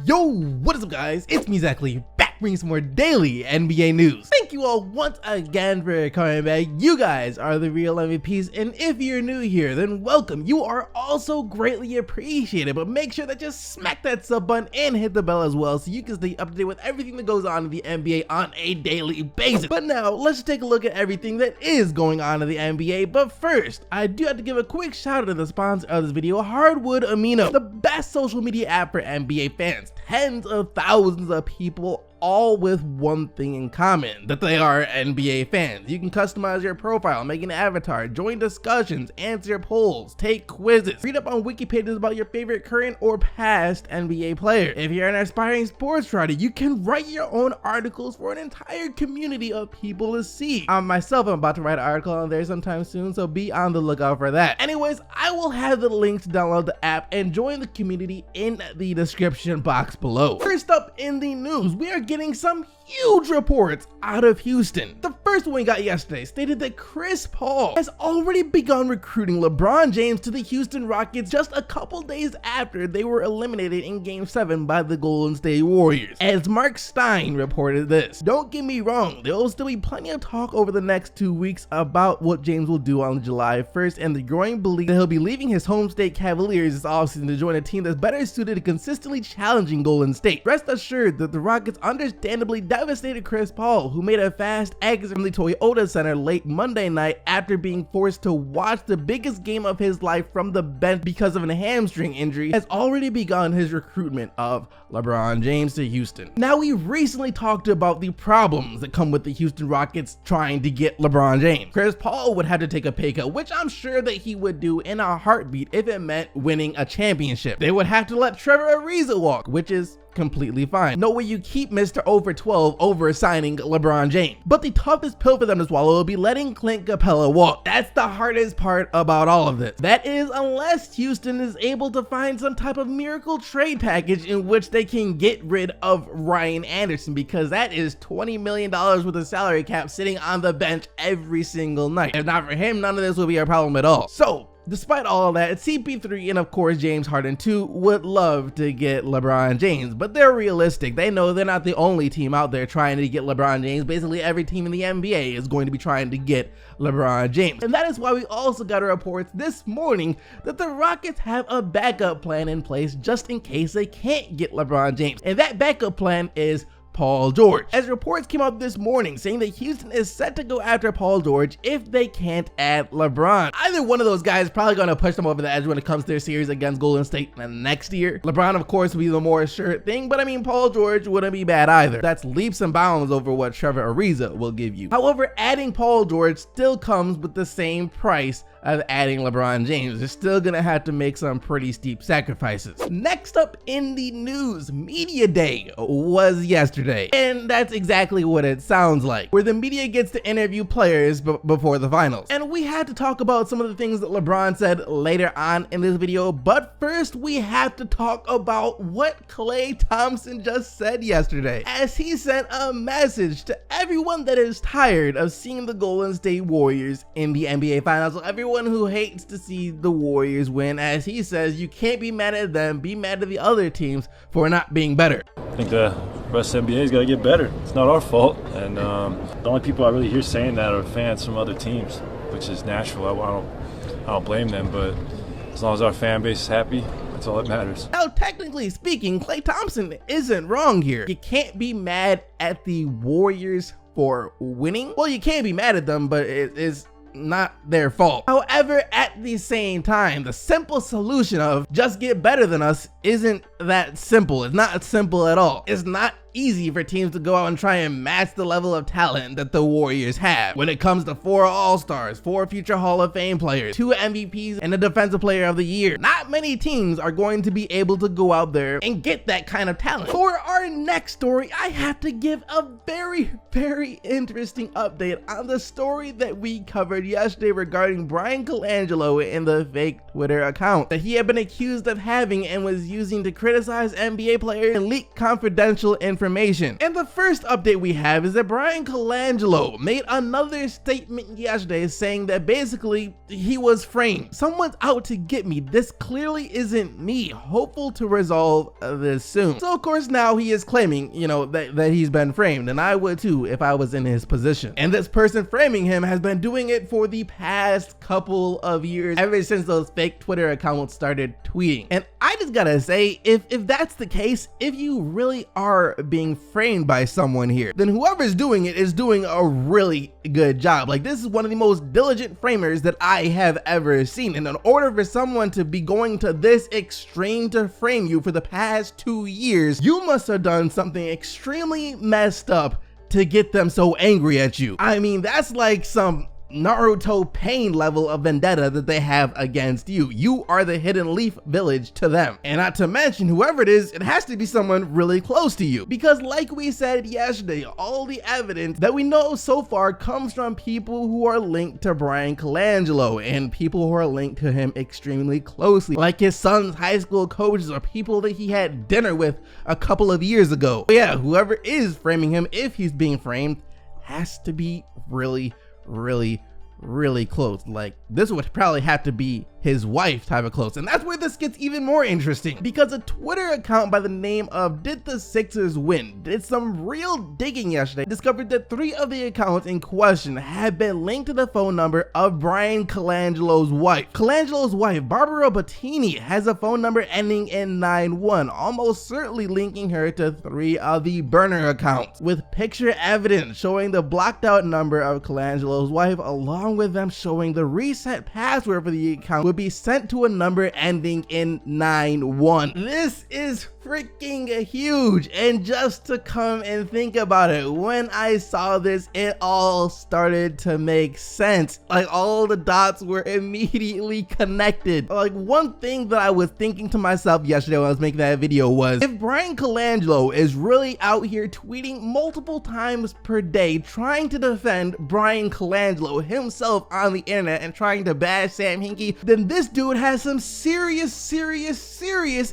Yo, what is up guys? It's me exactly back bringing some more daily NBA news. Thank you all once again for coming back. You guys are the real MVPs, and if you're new here, then welcome. You are also greatly appreciated, but make sure that you smack that sub button and hit the bell as well so you can stay up to date with everything that goes on in the NBA on a daily basis. But now let's take a look at everything that is going on in the NBA. But first, I do have to give a quick shout out to the sponsor of this video, Hardwood Amino, the best social media app for NBA fans. Tens of thousands of people, all with one thing in common, that they are NBA fans. You can customize your profile, make an avatar, join discussions, answer polls, take quizzes, read up on wiki pages about your favorite current or past NBA player. If you're an aspiring sports writer, you can write your own articles for an entire community of people to see. I myself am about to write an article on there sometime soon, so be on the lookout for that. Anyways, I will have the link to download the app and join the community in the description box below. First up in the news, we are getting some huge reports out of Houston. The first one we got yesterday stated that Chris Paul has already begun recruiting LeBron James to the Houston Rockets just a couple days after they were eliminated in Game 7 by the Golden State Warriors. As Mark Stein reported this, don't get me wrong, there will still be plenty of talk over the next 2 weeks about what James will do on July 1st and the growing belief that he'll be leaving his home state Cavaliers this offseason to join a team that's better suited to consistently challenging Golden State. Rest assured that the Rockets understandably devastated Chris Paul, who made a fast exit from the Toyota Center late Monday night after being forced to watch the biggest game of his life from the bench because of a hamstring injury, has already begun his recruitment of LeBron James to Houston. Now, we recently talked about the problems that come with the Houston Rockets trying to get LeBron James. Chris Paul would have to take a pay cut, which I'm sure that he would do in a heartbeat if it meant winning a championship. They would have to let Trevor Ariza walk, which is completely fine. No way you keep Mr. Over 12 over signing LeBron James. But the toughest pill for them to swallow will be letting Clint Capella walk. That's the hardest part about all of this. That is, unless Houston is able to find some type of miracle trade package in which they can get rid of Ryan Anderson, because that is $20 million with a salary cap sitting on the bench every single night. If not for him, none of this will be a problem at all. So, despite all of that, CP3 and of course James Harden too would love to get LeBron James, but they're realistic. They know they're not the only team out there trying to get LeBron James. Basically every team in the NBA is going to be trying to get LeBron James. And that is why we also got reports this morning that the Rockets have a backup plan in place just in case they can't get LeBron James. And that backup plan is Paul George. As reports came out this morning saying that Houston is set to go after Paul George if they can't add LeBron. Either one of those guys is probably going to push them over the edge when it comes to their series against Golden State next year. LeBron, of course, will be the more sure thing, but I mean, Paul George wouldn't be bad either. That's leaps and bounds over what Trevor Ariza will give you. However, adding Paul George still comes with the same price of adding LeBron James. They're still gonna have to make some pretty steep sacrifices. Next up in the news, Media Day was yesterday, and that's exactly what it sounds like, where the media gets to interview players before the finals. And we had to talk about some of the things that LeBron said later on in this video, but first we have to talk about what Klay Thompson just said yesterday, as he sent a message to everyone that is tired of seeing the Golden State Warriors in the NBA Finals. So everyone who hates to see the Warriors win, as he says, you can't be mad at them, be mad at the other teams for not being better. I think the rest of the NBA's got to get better. It's not our fault. And the only people I really hear saying that are fans from other teams, which is natural. I don't blame them, but as long as our fan base is happy, that's all that matters. Now, technically speaking, Klay Thompson isn't wrong here. You can't be mad at the Warriors for winning. Well, you can't be mad at them, but it is not their fault. However, at the same time, the simple solution of just get better than us isn't that simple. It's not simple at all. It's not easy for teams to go out and try and match the level of talent that the Warriors have when it comes to 4 All-Stars, 4 future Hall of Fame players, 2 MVPs, and a Defensive Player of the Year. Not many teams are going to be able to go out there and get that kind of talent. For our next story, I have to give a very, very interesting update on the story that we covered yesterday regarding Bryan Colangelo in the fake Twitter account that he had been accused of having and was using to criticize NBA players and leak confidential information information. And the first update we have is that Bryan Colangelo made another statement yesterday saying that basically he was framed. Someone's out to get me. This clearly isn't me. Hopeful to resolve this soon. So of course now he is claiming, you know, that he's been framed, and I would too if I was in his position. And this person framing him has been doing it for the past couple of years, ever since those fake Twitter accounts started tweeting. And I just gotta say, if that's the case, if you really are being framed by someone here, then whoever's doing it is doing a really good job. Like, this is one of the most diligent framers that I have ever seen. And in order for someone to be going to this extreme to frame you for the past 2 years, you must have done something extremely messed up to get them so angry at you. I mean, that's like some Naruto pain level of vendetta that they have against you. You are the hidden leaf village to them. And not to mention, whoever it is, it has to be someone really close to you. Because like we said yesterday, all the evidence that we know so far comes from people who are linked to Bryan Colangelo and people who are linked to him extremely closely, like his son's high school coaches or people that he had dinner with a couple of years ago. But yeah, whoever is framing him, if he's being framed, has to be really close. Like, this would probably have to be his wife type of close. And that's where this gets even more interesting, because a Twitter account by the name of Did the Sixers Win did some real digging yesterday, discovered that 3 of the accounts in question had been linked to the phone number of Bryan Colangelo's wife. Colangelo's wife, Barbara Bettini, has a phone number ending in 91, almost certainly linking her to 3 of the burner accounts, with picture evidence showing the blocked out number of Colangelo's wife, along with them showing the reset password for the account would be sent to a number ending in 91. This is freaking huge. And just to come and think about it, when I saw this, it all started to make sense. Like, all the dots were immediately connected. Like, one thing that I was thinking to myself yesterday when I was making that video was, if Bryan Colangelo is really out here tweeting multiple times per day trying to defend Bryan Colangelo himself on the internet and trying to bash Sam Hinkie, then this dude has some serious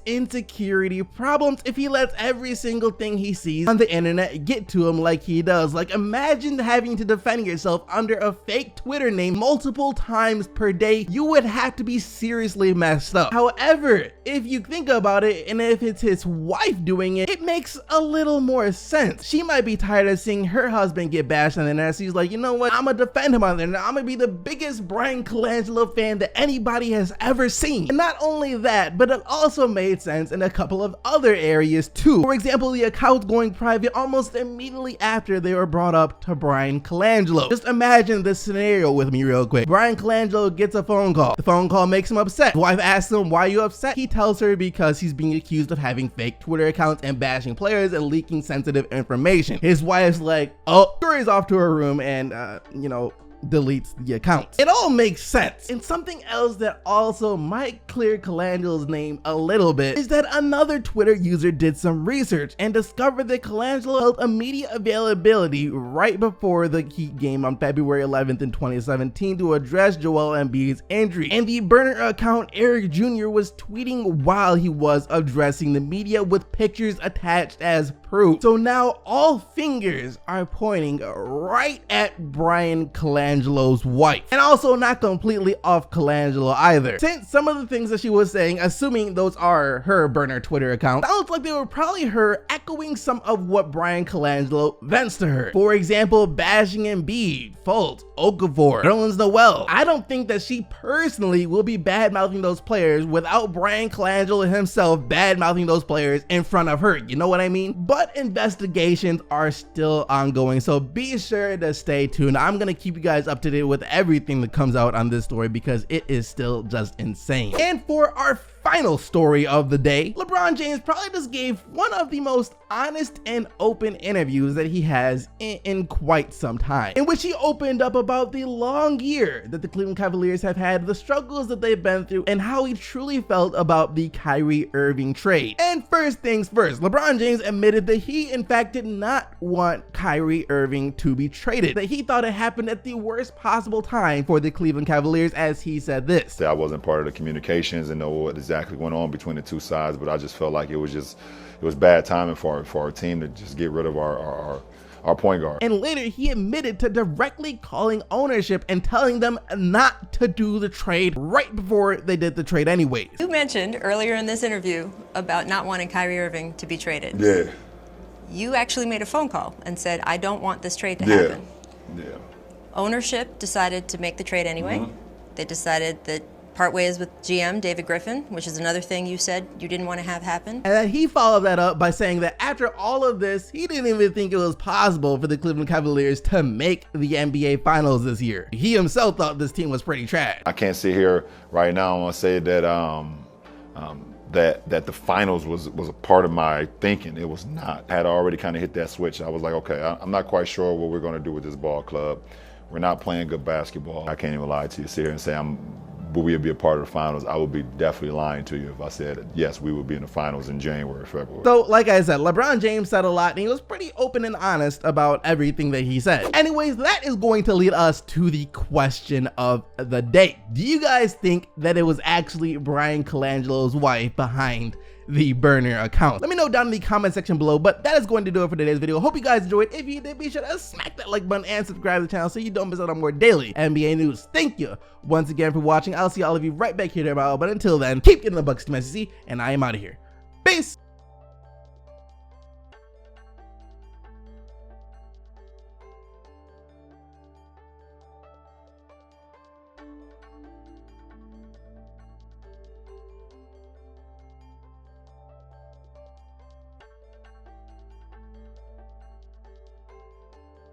insecurity problems if he lets every single thing he sees on the internet get to him like he does. Like, imagine having to defend yourself under a fake Twitter name multiple times per day. You would have to be seriously messed up. However, if you think about it, and if it's his wife doing it, it makes a little more sense. She might be tired of seeing her husband get bashed on the internet. She's like, you know what, I'm gonna defend him on the internet. I'm gonna be the biggest Bryan Colangelo fan that anybody has ever seen. And not only that, but it also made sense in a couple of other areas too. For example, the accounts going private almost immediately after they were brought up to Bryan Colangelo. Just imagine this scenario with me real quick. Bryan Colangelo gets a phone call. The phone call makes him upset. His wife asks him, why are you upset? He tells her because he's being accused of having fake Twitter accounts and bashing players and leaking sensitive information. His wife's like, oh, hurries off to her room and, you know, deletes the account. It all makes sense. And something else that also might clear Colangelo's name a little bit is that another Twitter user did some research and discovered that Colangelo held immediate availability right before the Heat game on February 11th in 2017 to address Joel Embiid's injury. And the burner account Eric Jr. was tweeting while he was addressing the media with pictures attached as proof. So now all fingers are pointing right at Bryan Colangelo's wife. And also not completely off Colangelo either, since some of the things that she was saying, assuming those are her burner Twitter account, sounds like they were probably her echoing some of what Bryan Colangelo vents to her. For example, bashing Embiid, Fultz, Okafor, Nerlens Noel. I don't think that she personally will be bad-mouthing those players without Bryan Colangelo himself bad-mouthing those players in front of her, you know what I mean? But investigations are still ongoing, so be sure to stay tuned. I'm gonna keep you guys up to date with everything that comes out on this story because it is still just insane. And for our final story of the day, LeBron James probably just gave one of the most honest and open interviews that he has in quite some time, in which he opened up about the long year that the Cleveland Cavaliers have had, the struggles that they've been through, and how he truly felt about the Kyrie Irving trade. And first things first, LeBron James admitted that he in fact did not want Kyrie Irving to be traded, that he thought it happened at the worst possible time for the Cleveland Cavaliers, as he said this. I wasn't part of the communications and know what exactly went on between the two sides, but I just felt like it was just was bad timing for our team to just get rid of our point guard. And later he admitted to directly calling ownership and telling them not to do the trade right before they did the trade anyways. You mentioned earlier in this interview about not wanting Kyrie Irving to be traded. Yeah. You actually made a phone call and said, I don't want this trade to happen. Yeah. Ownership decided to make the trade anyway. They decided that part ways with GM David Griffin, which is another thing you said you didn't want to have happen. And then he followed that up by saying that after all of this, he didn't even think it was possible for the Cleveland Cavaliers to make the NBA Finals this year. He himself thought this team was pretty trash. I can't sit here right now and say that that the finals was a part of my thinking. It was not. I had already kind of hit that switch. I was like, okay, I'm not quite sure what we're going to do with this ball club. We're not playing good basketball. I can't even lie to you, sit here and say will we be a part of the finals? I would be definitely lying to you if I said, yes, we would be in the finals in January, February. So like I said, LeBron James said a lot and he was pretty open and honest about everything that he said. Anyways, that is going to lead us to the question of the day. Do you guys think that it was actually Bryan Colangelo's wife behind the burner account? Let me know down in the comment section below, but that is going to do it for today's video. Hope you guys enjoyed. If you did, be sure to smack that like button and subscribe to the channel so you don't miss out on more daily NBA news. Thank you once again for watching. I'll see all of you right back here tomorrow, but until then, keep getting the bucks to Messi, and I am out of here. Peace!